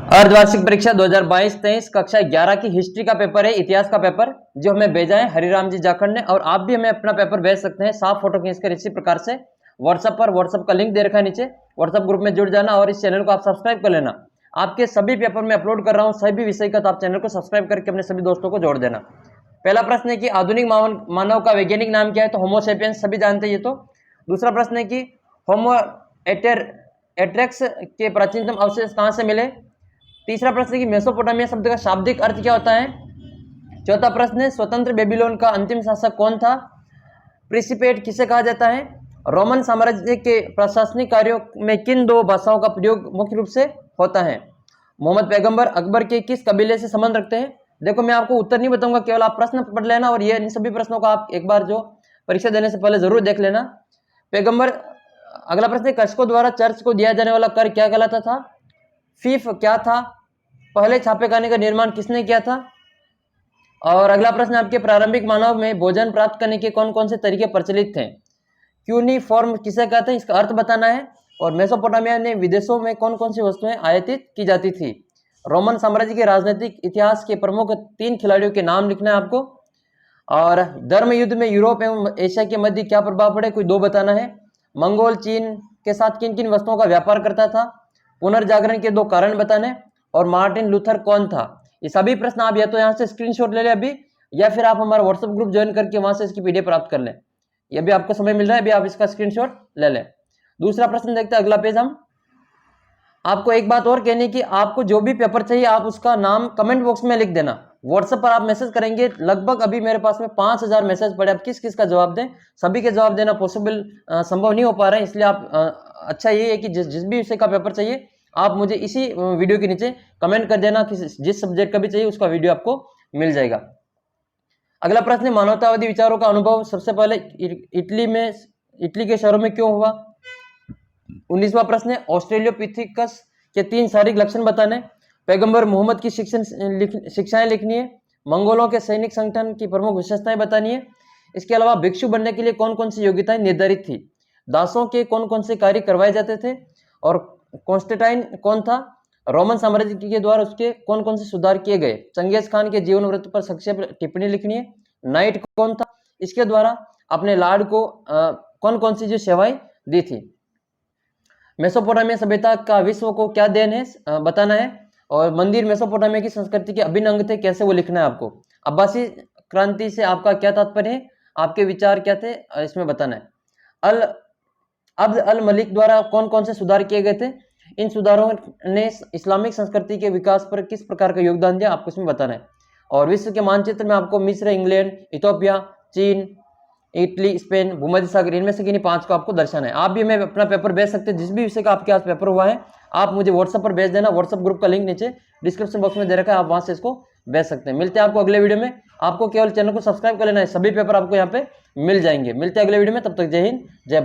अर्धवार्षिक परीक्षा 2022-23 कक्षा 11 की हिस्ट्री का पेपर है, इतिहास का पेपर, जो हमें भेजा है हरिराम जी जाखड़ ने। और आप भी हमें अपना पेपर भेज सकते हैं साफ फोटो खींचकर इसी प्रकार से व्हाट्सएप पर। व्हाट्सएप का लिंक दे रखा है नीचे, व्हाट्सएप ग्रुप में जुड़ जाना और इस चैनल को आप सब्सक्राइब कर लेना। आपके सभी पेपर में अपलोड कर रहा हूँ, सभी विषय का, तो आप चैनल को सब्सक्राइब करके अपने सभी दोस्तों को जोड़ देना। पहला प्रश्न है कि आधुनिक मानव का वैज्ञानिक नाम क्या है, तो होमो सेपियंस, सभी जानते हैं ये तो। दूसरा प्रश्न है कि होमो एरेक्टस के प्राचीनतम अवशेष कहाँ से मिले। तीसरा प्रश्न है कि मेसोपोटामिया शब्द का शाब्दिक अर्थ क्या होता है। चौथा प्रश्न है स्वतंत्र बेबीलोन का अंतिम शासक कौन था। प्रिंसिपेट किसे कहा जाता है। रोमन साम्राज्य के प्रशासनिक कार्यों में किन दो भाषाओं का प्रयोग मुख्य रूप से होता है। मोहम्मद पैगंबर अकबर के किस कबीले से संबंध रखते हैं। देखो, मैं आपको उत्तर नहीं बताऊंगा, केवल आप प्रश्न पढ़ लेना और ये इन सभी प्रश्नों को आप एक बार जो परीक्षा देने से पहले जरूर देख लेना। पैगंबर। अगला प्रश्न है कशकों द्वारा चर्च को दिया जाने वाला कर क्या कहलाता था। फीफ क्या था। पहले छापेखाने का निर्माण किसने किया था। और अगला प्रश्न आपके प्रारंभिक मानव में भोजन प्राप्त करने के कौन कौन से तरीके प्रचलित थे। क्यूनिफॉर्म किसे कहते हैं, इसका अर्थ बताना है। और मेसोपोटामिया ने विदेशों में कौन कौन सी वस्तुएं आयातित की जाती थी। रोमन साम्राज्य के राजनीतिक इतिहास के प्रमुख 3 खिलाड़ियों के नाम लिखना है आपको। और धर्म युद्ध में यूरोप एवं एशिया के मध्य क्या प्रभाव पड़े, कोई 2 बताना है। मंगोल चीन के साथ किन किन वस्तुओं का व्यापार करता था। पुनर्जागरण के 2 कारण बताने। और मार्टिन लूथर कौन था। ये सभी प्रश्न आप या तो यहाँ से स्क्रीनशॉट ले लें अभी, या फिर आप हमारा व्हाट्सएप ग्रुप ज्वाइन करके वहां से इसकी पीडीएफ प्राप्त कर लें। ये भी आपको समय मिल रहा है, अभी आप इसका स्क्रीनशॉट ले लें। दूसरा प्रश्न देखते हैं, अगला पेज। हम आपको एक बात और कहनी कि आपको जो भी पेपर चाहिए आप उसका नाम कमेंट बॉक्स में लिख देना। व्हाट्सएप पर आप मैसेज करेंगे, लगभग अभी मेरे पास में 5000 मैसेज पड़े, आप किस किस का जवाब दें। सभी के जवाब देना पॉसिबल संभव नहीं हो पा रहा है, इसलिए आप अच्छा ये है कि जिस भी विषय का पेपर चाहिए आप मुझे इसी वीडियो के नीचे कमेंट कर देना कि जिस सब्जेक्ट का भी चाहिए उसका वीडियो आपको मिल जाएगा। अगला प्रश्न, मानवतावादी विचारों का अनुभव सबसे पहले इटली के शहरों में क्यों हुआ। 19वां प्रश्न है ऑस्ट्रेलियोपिथेकस के 3 शारीरिक लक्षण बताने। पैगंबर मोहम्मद की शिक्षाएं लिखनी है। मंगोलों के सैनिक संगठन की प्रमुख विशेषताएं बतानी है। इसके अलावा भिक्षु बनने के लिए कौन कौन सी योग्यताएं निर्धारित थी। दासों के कौन कौन से कार्य करवाए जाते थे। और कॉन्स्टेंटाइन कौन था। रोमन साम्राज्य के द्वारा उसके कौन कौन से सुधार किए गए। चंगेज खान के जीवन वृत्त पर संक्षेप टिप्पणी लिखनी है। नाइट कौन था, इसके द्वारा अपने लार्ड को कौन कौन सी जो सेवाएं दी थी। मेसोपोटामिया सभ्यता का विश्व को क्या देन है बताना है। और मंदिर मेसोपोटामिया की संस्कृति के अभिन्न अंग थे, कैसे वो लिखना है आपको। अब्बासी क्रांति से आपका क्या तात्पर्य है, आपके विचार क्या थे, इसमें बताना है। अब्द अल मलिक द्वारा कौन कौन से सुधार किए गए थे। इन सुधारों ने इस्लामिक संस्कृति के विकास पर किस प्रकार का योगदान दिया, आपको इसमें बताना है। और विश्व के मानचित्र में आपको मिस्र, इंग्लैंड, इथोपिया, चीन, इटली, स्पेन, भूमध्य सागर, इनमें से किन्हीं 5 को आपको दर्शाना है। आप भी हमें अपना पेपर भेज सकते हैं, जिस भी विषय का आपके पास पेपर हुआ है आप मुझे व्हाट्सएप पर भेज देना। व्हाट्सएप ग्रुप का लिंक नीचे डिस्क्रिप्शन बॉक्स में दे रखा है, आप वहां से इसको भेज सकते हैं। मिलते हैं आपको अगले वीडियो में। आपको केवल चैनल को सब्सक्राइब कर लेना है, सभी पेपर आपको यहाँ पे मिल जाएंगे। मिलते हैं अगले वीडियो में, तब तक जय हिंद जय